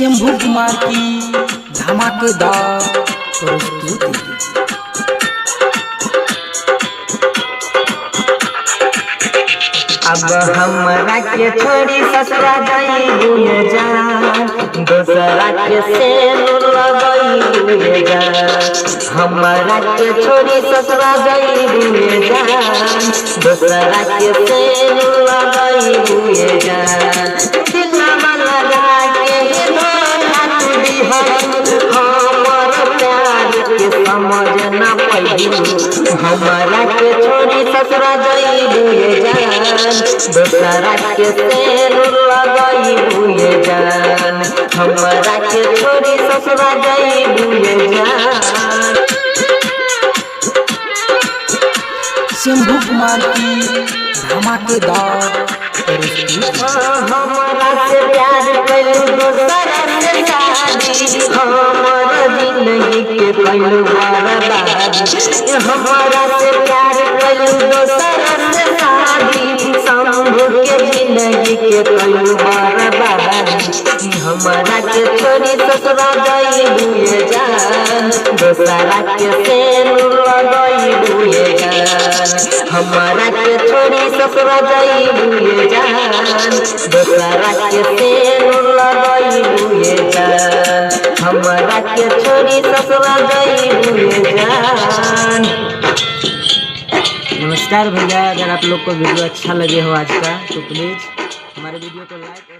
शंभू कुमार की धमाकेदार प्रस्तुति। अब हमरा के छोड़ी ससुरा जाइबू जान, दूसरा के सेनुर लगइबू जान। हमरा के छोड़ी ससुरा जाइबू जान, दूसरा के सेनुर लगइबू जान। दिलवा लगा के धोखा दिहन, हमर प्यार के समझ ना पाइबू। हमरा के छोड़ी ससुरा जाइबू जान, दूसरा के सेनुर लगइबू जान। हमरा के छोड़ी ससुरा जाइबू जान। शंभू कुमार की धमाकेदार प्रस्तुति। हमरा से प्यार कइलू दूसरा से शादी, हमर जिंदगी के कइलू बर्बादी। हमरा से प्यार कइलू दूसरा से शादी, शंभू के जिंदगी के कइलू बर्बादी। हमरा के छोड़ी ससुरा जाइबू जान, दूसरा के सेनुर लगइबू जान। हमरा के छोड़ी ससुरा जाइबू जान, दूसरा के सेनुर लगइबू जान। हमरा के छोड़ी ससुरा जाइबू जान। नमस्कार भैया, अगर आप लोग को वीडियो अच्छा लगे हो आज का तो प्लीज़ हमारे वीडियो को लाइक